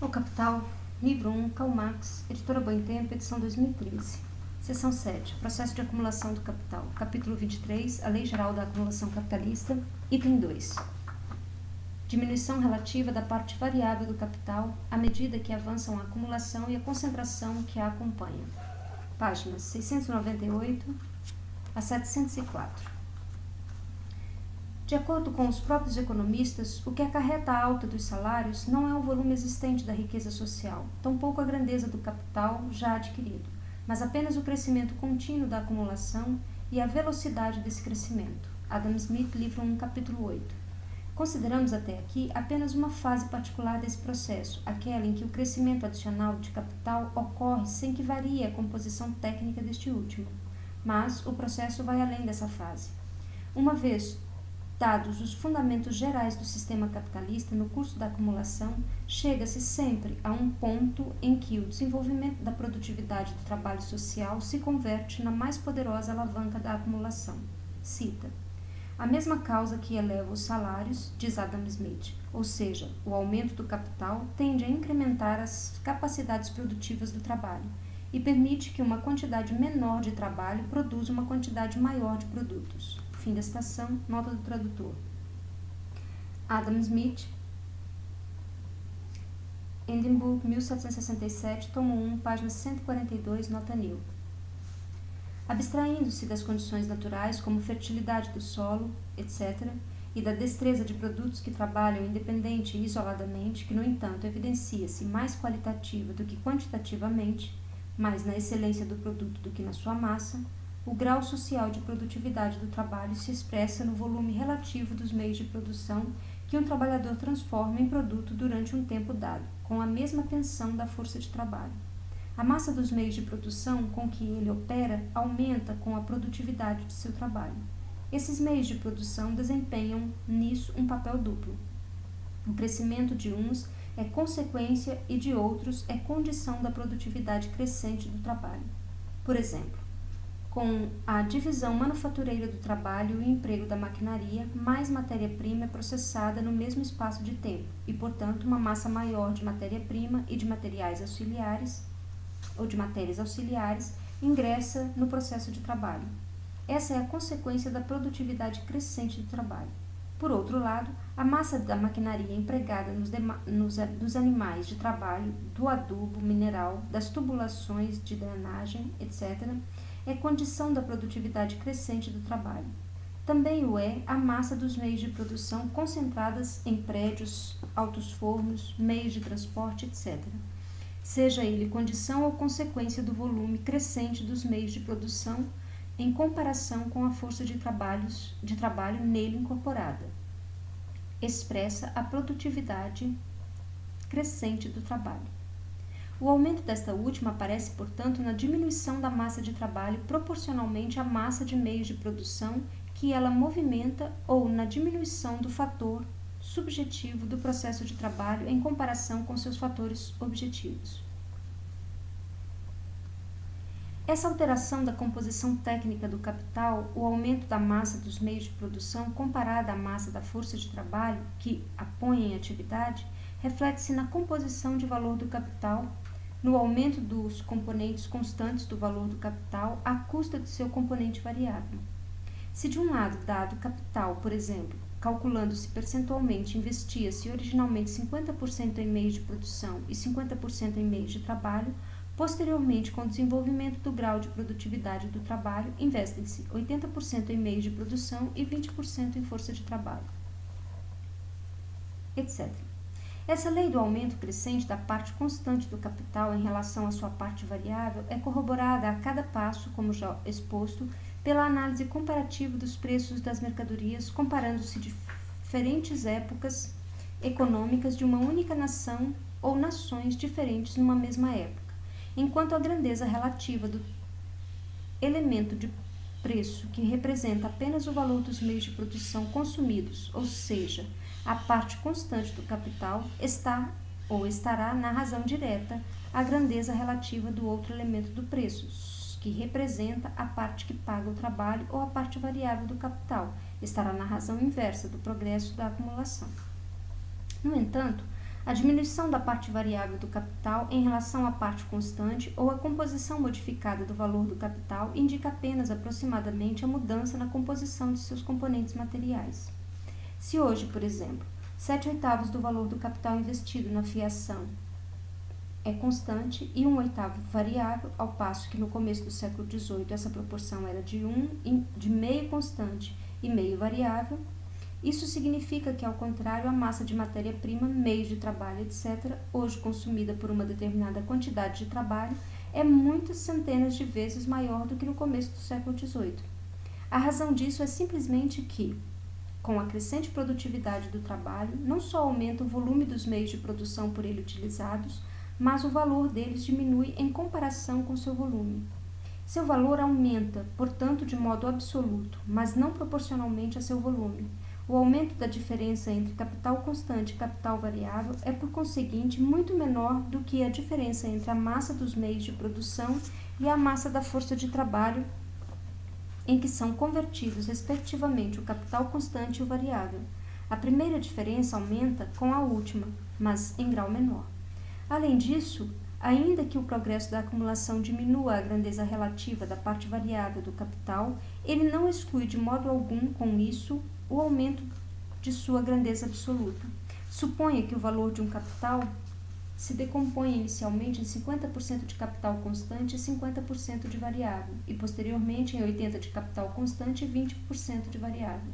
O Capital, livro 1, Karl Marx, editora Boitempo, edição 2013. Seção 7, Processo de acumulação do capital. Capítulo 23, a Lei Geral da Acumulação Capitalista. Item 2. Diminuição relativa da parte variável do capital à medida que avançam a acumulação e a concentração que a acompanha. Páginas 698 a 704. De acordo com os próprios economistas, o que acarreta a alta dos salários não é o volume existente da riqueza social, tampouco a grandeza do capital já adquirido, mas apenas o crescimento contínuo da acumulação e a velocidade desse crescimento. Adam Smith, livro 1, capítulo 8. Consideramos até aqui apenas uma fase particular desse processo, aquela em que o crescimento adicional de capital ocorre sem que varie a composição técnica deste último. Mas o processo vai além dessa fase. Uma vez dados os fundamentos gerais do sistema capitalista no curso da acumulação, chega-se sempre a um ponto em que o desenvolvimento da produtividade do trabalho social se converte na mais poderosa alavanca da acumulação. Cita: a mesma causa que eleva os salários, diz Adam Smith, ou seja, o aumento do capital, tende a incrementar as capacidades produtivas do trabalho e permite que uma quantidade menor de trabalho produza uma quantidade maior de produtos. Fim da citação, nota do tradutor. Adam Smith, Edinburgh, 1767, tomo 1, página 142, nota New. Abstraindo-se das condições naturais, como fertilidade do solo, etc., e da destreza de produtos que trabalham independente e isoladamente, que, no entanto, evidencia-se mais qualitativa do que quantitativamente, mais na excelência do produto do que na sua massa, o grau social de produtividade do trabalho se expressa no volume relativo dos meios de produção que um trabalhador transforma em produto durante um tempo dado, com a mesma tensão da força de trabalho. A massa dos meios de produção com que ele opera aumenta com a produtividade de seu trabalho. Esses meios de produção desempenham nisso um papel duplo. O crescimento de uns é consequência e de outros é condição da produtividade crescente do trabalho. Por exemplo, com a divisão manufatureira do trabalho e o emprego da maquinaria, mais matéria-prima é processada no mesmo espaço de tempo e, portanto, uma massa maior de matéria-prima e de materiais auxiliares ou de matérias auxiliares ingressa no processo de trabalho. Essa é a consequência da produtividade crescente do trabalho. Por outro lado, a massa da maquinaria empregada nos animais de trabalho, do adubo mineral, das tubulações de drenagem, etc., é condição da produtividade crescente do trabalho. Também o é a massa dos meios de produção concentradas em prédios, altos fornos, meios de transporte, etc., seja ele condição ou consequência do volume crescente dos meios de produção em comparação com a força de trabalho nele incorporada. Expressa a produtividade crescente do trabalho. O aumento desta última aparece, portanto, na diminuição da massa de trabalho proporcionalmente à massa de meios de produção que ela movimenta ou na diminuição do fator subjetivo do processo de trabalho em comparação com seus fatores objetivos. Essa alteração da composição técnica do capital, o aumento da massa dos meios de produção comparada à massa da força de trabalho que a põe em atividade, reflete-se na composição de valor do capital, no aumento dos componentes constantes do valor do capital à custa de seu componente variável. Se de um lado dado capital, por exemplo, calculando-se percentualmente, investia-se originalmente 50% em meios de produção e 50% em meios de trabalho, posteriormente, com o desenvolvimento do grau de produtividade do trabalho, investem-se 80% em meios de produção e 20% em força de trabalho, etc. Essa lei do aumento crescente da parte constante do capital em relação à sua parte variável é corroborada a cada passo, como já exposto, pela análise comparativa dos preços das mercadorias, comparando-se diferentes épocas econômicas de uma única nação ou nações diferentes numa mesma época, enquanto a grandeza relativa do elemento de preço, que representa apenas o valor dos meios de produção consumidos, ou seja, a parte constante do capital, está ou estará na razão direta à grandeza relativa do outro elemento do preço, que representa a parte que paga o trabalho ou a parte variável do capital, estará na razão inversa do progresso da acumulação. No entanto, A diminuição da parte variável do capital em relação à parte constante ou a composição modificada do valor do capital indica apenas aproximadamente a mudança na composição de seus componentes materiais. Se hoje, por exemplo, 7/8 do valor do capital investido na fiação é constante e 1/8 variável, ao passo que no começo do século XVIII essa proporção era de meio constante e meio variável, isso significa que, ao contrário, a massa de matéria-prima, meios de trabalho, etc., hoje consumida por uma determinada quantidade de trabalho, é muitas centenas de vezes maior do que no começo do século XVIII. A razão disso é simplesmente que, com a crescente produtividade do trabalho, não só aumenta o volume dos meios de produção por ele utilizados, mas o valor deles diminui em comparação com seu volume. Seu valor aumenta, portanto, de modo absoluto, mas não proporcionalmente a seu volume. O aumento da diferença entre capital constante e capital variável é, por conseguinte, muito menor do que a diferença entre a massa dos meios de produção e a massa da força de trabalho, em que são convertidos, respectivamente, o capital constante e o variável. A primeira diferença aumenta com a última, mas em grau menor. Além disso, ainda que o progresso da acumulação diminua a grandeza relativa da parte variável do capital, ele não exclui de modo algum, com isso, o aumento de sua grandeza absoluta. Suponha que o valor de um capital se decompõe inicialmente em 50% de capital constante e 50% de variável, e posteriormente em 80% de capital constante e 20% de variável.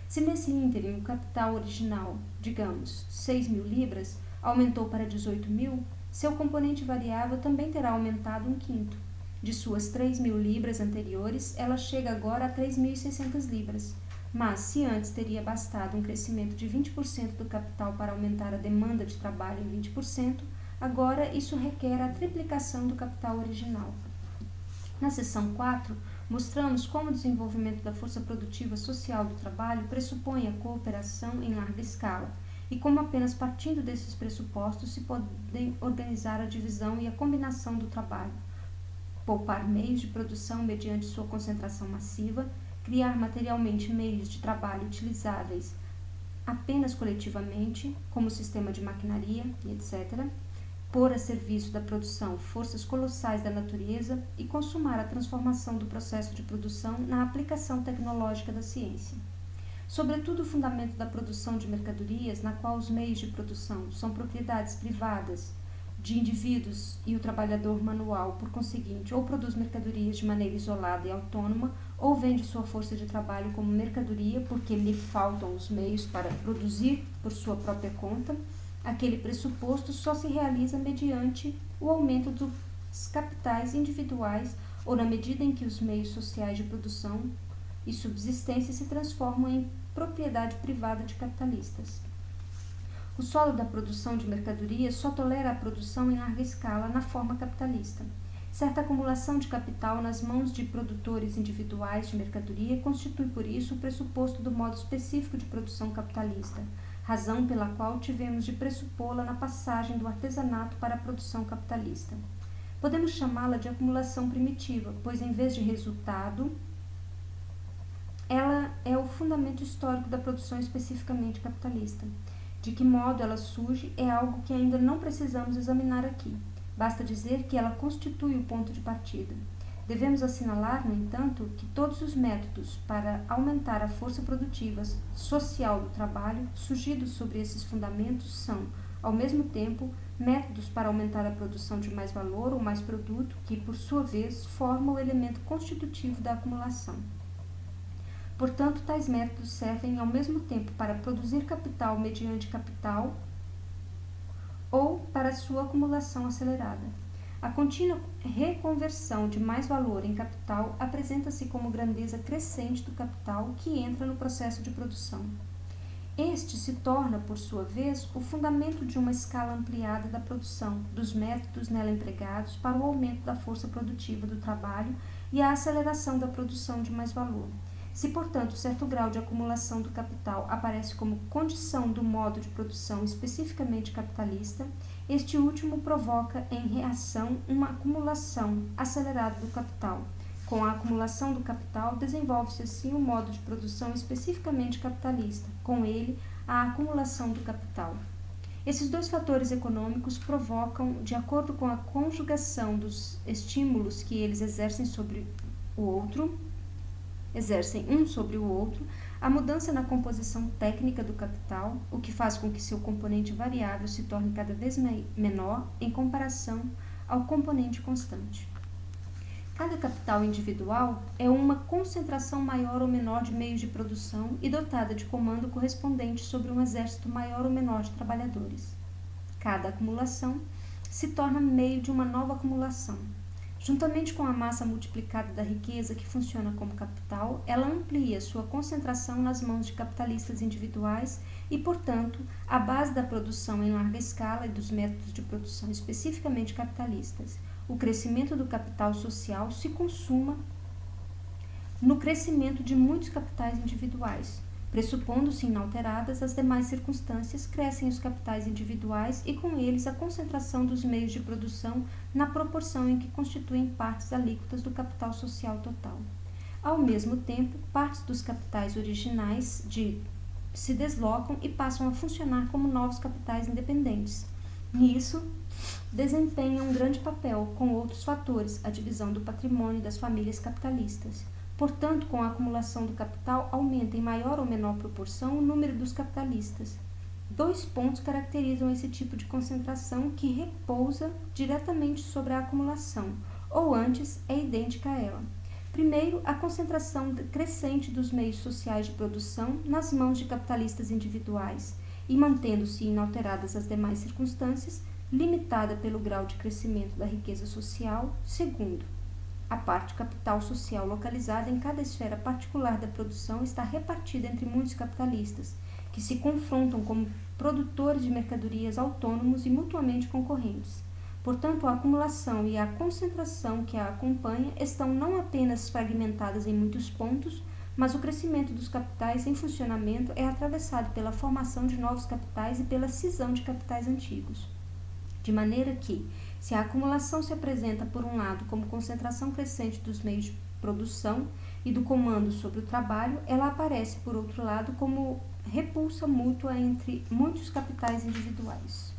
Se nesse ínterim o capital original, digamos, 6.000 libras, aumentou para 18.000, seu componente variável também terá aumentado 1/5. De suas 3.000 libras anteriores, ela chega agora a 3.600 libras. Mas, se antes teria bastado um crescimento de 20% do capital para aumentar a demanda de trabalho em 20%, agora isso requer a triplicação do capital original. Na seção 4, mostramos como o desenvolvimento da força produtiva social do trabalho pressupõe a cooperação em larga escala, e como apenas partindo desses pressupostos se podem organizar a divisão e a combinação do trabalho, poupar meios de produção mediante sua concentração massiva, criar materialmente meios de trabalho utilizáveis apenas coletivamente, como sistema de maquinaria, etc., pôr a serviço da produção forças colossais da natureza e consumar a transformação do processo de produção na aplicação tecnológica da ciência. Sobretudo o fundamento da produção de mercadorias, na qual os meios de produção são propriedades privadas de indivíduos e o trabalhador manual, por conseguinte, ou produz mercadorias de maneira isolada e autônoma, ou vende sua força de trabalho como mercadoria porque lhe faltam os meios para produzir por sua própria conta, aquele pressuposto só se realiza mediante o aumento dos capitais individuais ou na medida em que os meios sociais de produção e subsistência se transformam em propriedade privada de capitalistas. O solo da produção de mercadorias só tolera a produção em larga escala na forma capitalista. Certa acumulação de capital nas mãos de produtores individuais de mercadoria constitui, por isso, o pressuposto do modo específico de produção capitalista, razão pela qual tivemos de pressupô-la na passagem do artesanato para a produção capitalista. Podemos chamá-la de acumulação primitiva, pois, em vez de resultado, ela é o fundamento histórico da produção especificamente capitalista. De que modo ela surge é algo que ainda não precisamos examinar aqui. Basta dizer que ela constitui o ponto de partida. Devemos assinalar, no entanto, que todos os métodos para aumentar a força produtiva social do trabalho, surgidos sobre esses fundamentos, são, ao mesmo tempo, métodos para aumentar a produção de mais valor ou mais produto, que, por sua vez, formam o elemento constitutivo da acumulação. Portanto, tais métodos servem ao mesmo tempo para produzir capital mediante capital ou para sua acumulação acelerada. A contínua reconversão de mais valor em capital apresenta-se como grandeza crescente do capital que entra no processo de produção. Este se torna, por sua vez, o fundamento de uma escala ampliada da produção, dos métodos nela empregados para o aumento da força produtiva do trabalho e a aceleração da produção de mais valor. Se, portanto, certo grau de acumulação do capital aparece como condição do modo de produção especificamente capitalista, este último provoca, em reação, uma acumulação acelerada do capital. Com a acumulação do capital, desenvolve-se assim o modo de produção especificamente capitalista, com ele, a acumulação do capital. Esses dois fatores econômicos provocam, de acordo com a conjugação dos estímulos que eles exercem um sobre o outro, a mudança na composição técnica do capital, o que faz com que seu componente variável se torne cada vez menor em comparação ao componente constante. Cada capital individual é uma concentração maior ou menor de meios de produção e dotada de comando correspondente sobre um exército maior ou menor de trabalhadores. Cada acumulação se torna meio de uma nova acumulação. Juntamente com a massa multiplicada da riqueza que funciona como capital, ela amplia sua concentração nas mãos de capitalistas individuais e, portanto, a base da produção em larga escala e dos métodos de produção especificamente capitalistas. O crescimento do capital social se consuma no crescimento de muitos capitais individuais. Pressupondo-se inalteradas as demais circunstâncias, crescem os capitais individuais e, com eles, a concentração dos meios de produção na proporção em que constituem partes alíquotas do capital social total. Ao mesmo tempo, partes dos capitais originais se deslocam e passam a funcionar como novos capitais independentes. Nisso, desempenham um grande papel, com outros fatores, a divisão do patrimônio das famílias capitalistas. Portanto, com a acumulação do capital, aumenta em maior ou menor proporção o número dos capitalistas. Dois pontos caracterizam esse tipo de concentração que repousa diretamente sobre a acumulação, ou antes, é idêntica a ela. Primeiro, a concentração crescente dos meios sociais de produção nas mãos de capitalistas individuais e, mantendo-se inalteradas as demais circunstâncias, limitada pelo grau de crescimento da riqueza social. Segundo, a parte capital social localizada em cada esfera particular da produção está repartida entre muitos capitalistas, que se confrontam como produtores de mercadorias autônomos e mutuamente concorrentes. Portanto, a acumulação e a concentração que a acompanha estão não apenas fragmentadas em muitos pontos, mas o crescimento dos capitais em funcionamento é atravessado pela formação de novos capitais e pela cisão de capitais antigos. De maneira que, se a acumulação se apresenta, por um lado, como concentração crescente dos meios de produção e do comando sobre o trabalho, ela aparece, por outro lado, como repulsa mútua entre muitos capitais individuais.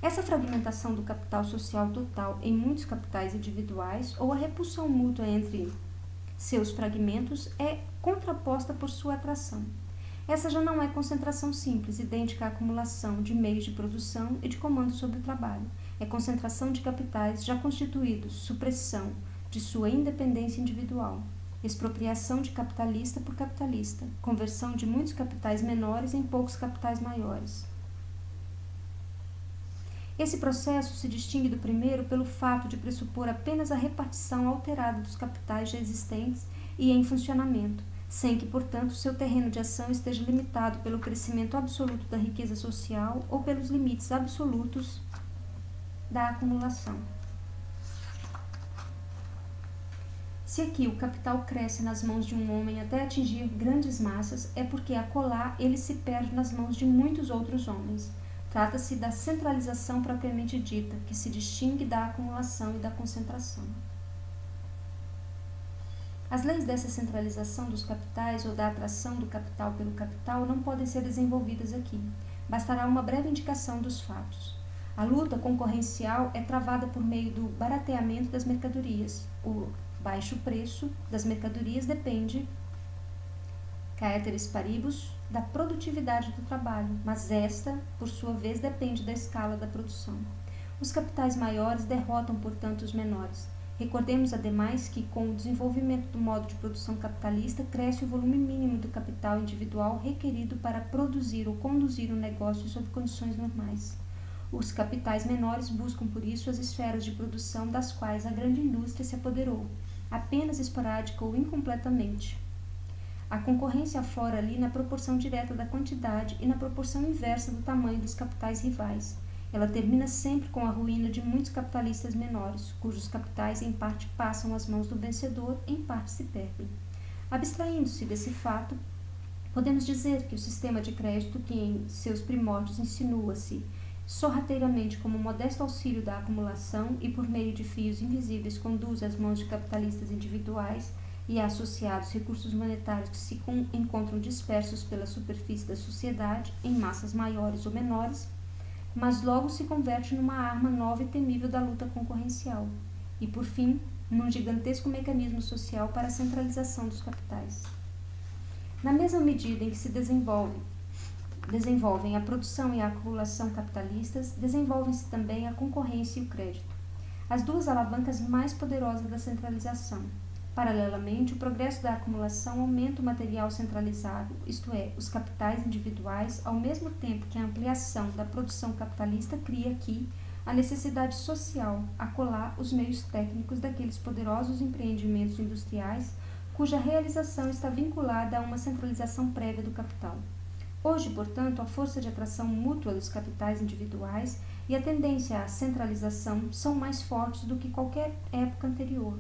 Essa fragmentação do capital social total em muitos capitais individuais, ou a repulsão mútua entre seus fragmentos, é contraposta por sua atração. Essa já não é concentração simples, idêntica à acumulação de meios de produção e de comando sobre o trabalho. É concentração de capitais já constituídos, supressão de sua independência individual, expropriação de capitalista por capitalista, conversão de muitos capitais menores em poucos capitais maiores. Esse processo se distingue do primeiro pelo fato de pressupor apenas a repartição alterada dos capitais já existentes e em funcionamento, sem que, portanto, seu terreno de ação esteja limitado pelo crescimento absoluto da riqueza social ou pelos limites absolutos da acumulação. Se aqui o capital cresce nas mãos de um homem até atingir grandes massas, é porque acolá ele se perde nas mãos de muitos outros homens. Trata-se da centralização propriamente dita, que se distingue da acumulação e da concentração. As leis dessa centralização dos capitais ou da atração do capital pelo capital não podem ser desenvolvidas aqui. Bastará uma breve indicação dos fatos. A luta concorrencial é travada por meio do barateamento das mercadorias. O baixo preço das mercadorias depende, caeteris paribus, da produtividade do trabalho, mas esta, por sua vez, depende da escala da produção. Os capitais maiores derrotam, portanto, os menores. Recordemos, ademais, que com o desenvolvimento do modo de produção capitalista, cresce o volume mínimo do capital individual requerido para produzir ou conduzir um negócio sob condições normais. Os capitais menores buscam, por isso, as esferas de produção das quais a grande indústria se apoderou, apenas esporádica ou incompletamente. A concorrência aflora ali na proporção direta da quantidade e na proporção inversa do tamanho dos capitais rivais. Ela termina sempre com a ruína de muitos capitalistas menores, cujos capitais em parte passam às mãos do vencedor, em parte se perdem. Abstraindo-se desse fato, podemos dizer que o sistema de crédito, que em seus primórdios insinua-se sorrateiramente como modesto auxílio da acumulação e por meio de fios invisíveis conduz às mãos de capitalistas individuais e a associados recursos monetários que se encontram dispersos pela superfície da sociedade, em massas maiores ou menores, mas logo se converte numa arma nova e temível da luta concorrencial, e, por fim, num gigantesco mecanismo social para a centralização dos capitais. Na mesma medida em que se desenvolvem a produção e a acumulação capitalistas, desenvolvem-se também a concorrência e o crédito, as duas alavancas mais poderosas da centralização. Paralelamente, o progresso da acumulação aumenta o material centralizado, isto é, os capitais individuais, ao mesmo tempo que a ampliação da produção capitalista cria aqui a necessidade social, a colar os meios técnicos daqueles poderosos empreendimentos industriais cuja realização está vinculada a uma centralização prévia do capital. Hoje, portanto, a força de atração mútua dos capitais individuais e a tendência à centralização são mais fortes do que qualquer época anterior.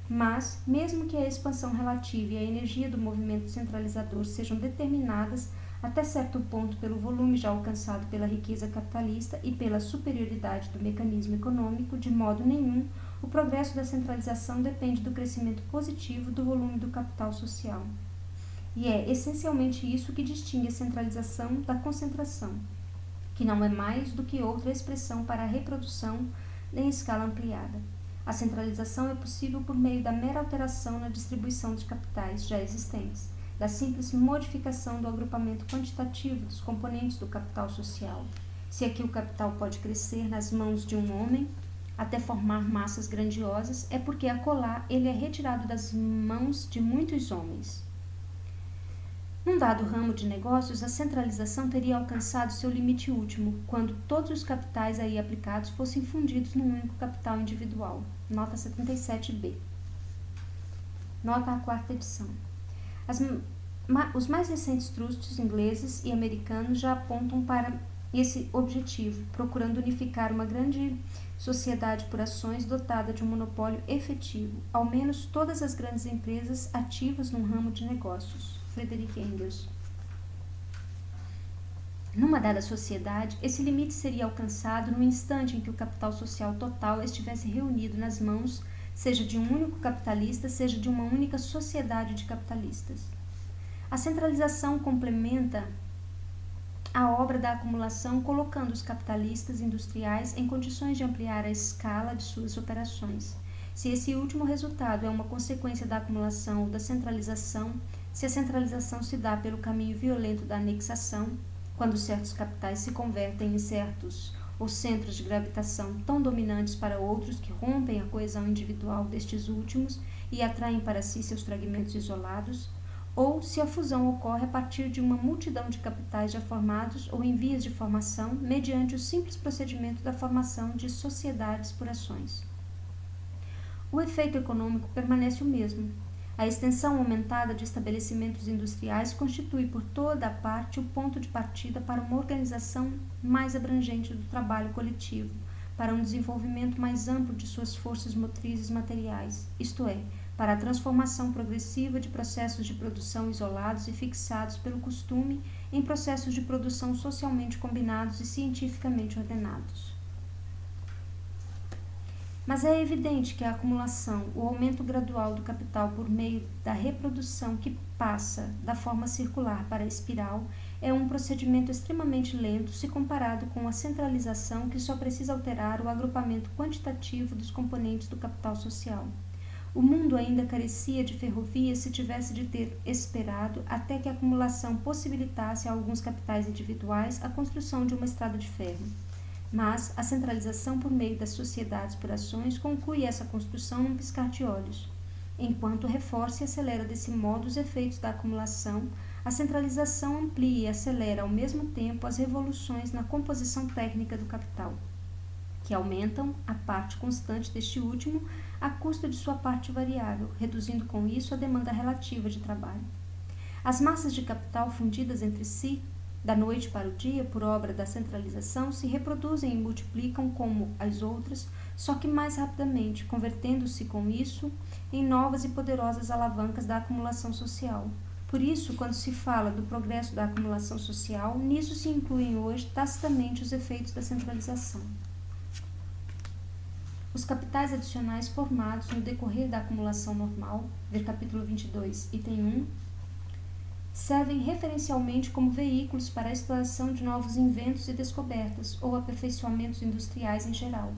Mas, mesmo que a expansão relativa e a energia do movimento centralizador sejam determinadas até certo ponto pelo volume já alcançado pela riqueza capitalista e pela superioridade do mecanismo econômico, de modo nenhum o progresso da centralização depende do crescimento positivo do volume do capital social. E é essencialmente isso que distingue a centralização da concentração, que não é mais do que outra expressão para a reprodução em escala ampliada. A centralização é possível por meio da mera alteração na distribuição de capitais já existentes, da simples modificação do agrupamento quantitativo dos componentes do capital social. Se aqui o capital pode crescer nas mãos de um homem até formar massas grandiosas, é porque acolá ele é retirado das mãos de muitos homens. Num dado ramo de negócios, a centralização teria alcançado seu limite último, quando todos os capitais aí aplicados fossem fundidos num único capital individual. Nota 77b. Nota a quarta edição. Os mais recentes trusts ingleses e americanos já apontam para esse objetivo, procurando unificar uma grande sociedade por ações dotada de um monopólio efetivo, ao menos todas as grandes empresas ativas num ramo de negócios. Friedrich Engels. Numa dada sociedade, esse limite seria alcançado no instante em que o capital social total estivesse reunido nas mãos, seja de um único capitalista, seja de uma única sociedade de capitalistas. A centralização complementa a obra da acumulação, colocando os capitalistas industriais em condições de ampliar a escala de suas operações. Se esse último resultado é uma consequência da acumulação ou da centralização, se a centralização se dá pelo caminho violento da anexação, quando certos capitais se convertem em certos ou centros de gravitação tão dominantes para outros que rompem a coesão individual destes últimos e atraem para si seus fragmentos isolados, ou se a fusão ocorre a partir de uma multidão de capitais já formados ou em vias de formação, mediante o simples procedimento da formação de sociedades por ações. O efeito econômico permanece o mesmo. A extensão aumentada de estabelecimentos industriais constitui por toda a parte o ponto de partida para uma organização mais abrangente do trabalho coletivo, para um desenvolvimento mais amplo de suas forças motrizes materiais, isto é, para a transformação progressiva de processos de produção isolados e fixados pelo costume em processos de produção socialmente combinados e cientificamente ordenados. Mas é evidente que a acumulação, o aumento gradual do capital por meio da reprodução que passa da forma circular para a espiral, é um procedimento extremamente lento se comparado com a centralização que só precisa alterar o agrupamento quantitativo dos componentes do capital social. O mundo ainda carecia de ferrovias se tivesse de ter esperado até que a acumulação possibilitasse a alguns capitais individuais a construção de uma estrada de ferro. Mas a centralização por meio das sociedades por ações conclui essa construção num piscar de olhos. Enquanto reforça e acelera desse modo os efeitos da acumulação, a centralização amplia e acelera ao mesmo tempo as revoluções na composição técnica do capital, que aumentam a parte constante deste último à custa de sua parte variável, reduzindo com isso a demanda relativa de trabalho. As massas de capital fundidas entre si, da noite para o dia, por obra da centralização, se reproduzem e multiplicam como as outras, só que mais rapidamente, convertendo-se com isso em novas e poderosas alavancas da acumulação social. Por isso, quando se fala do progresso da acumulação social, nisso se incluem hoje tacitamente os efeitos da centralização. Os capitais adicionais formados no decorrer da acumulação normal, ver capítulo 22, item 1, servem referencialmente como veículos para a exploração de novos inventos e descobertas ou aperfeiçoamentos industriais em geral.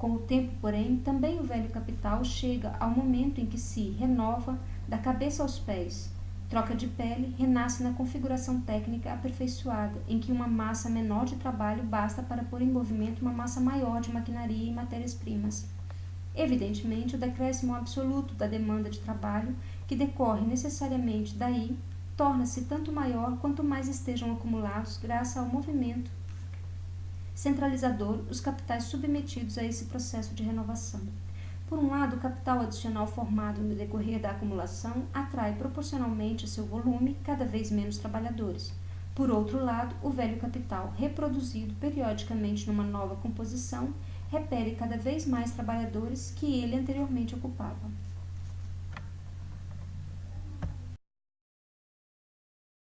Com o tempo, porém, também o velho capital chega ao momento em que se renova da cabeça aos pés, troca de pele, renasce na configuração técnica aperfeiçoada, em que uma massa menor de trabalho basta para pôr em movimento uma massa maior de maquinaria e matérias-primas. Evidentemente, o decréscimo absoluto da demanda de trabalho, que decorre necessariamente daí, torna-se tanto maior quanto mais estejam acumulados, graças ao movimento centralizador, os capitais submetidos a esse processo de renovação. Por um lado, o capital adicional formado no decorrer da acumulação atrai proporcionalmente a seu volume cada vez menos trabalhadores. Por outro lado, o velho capital, reproduzido periodicamente numa nova composição, repele cada vez mais trabalhadores que ele anteriormente ocupava.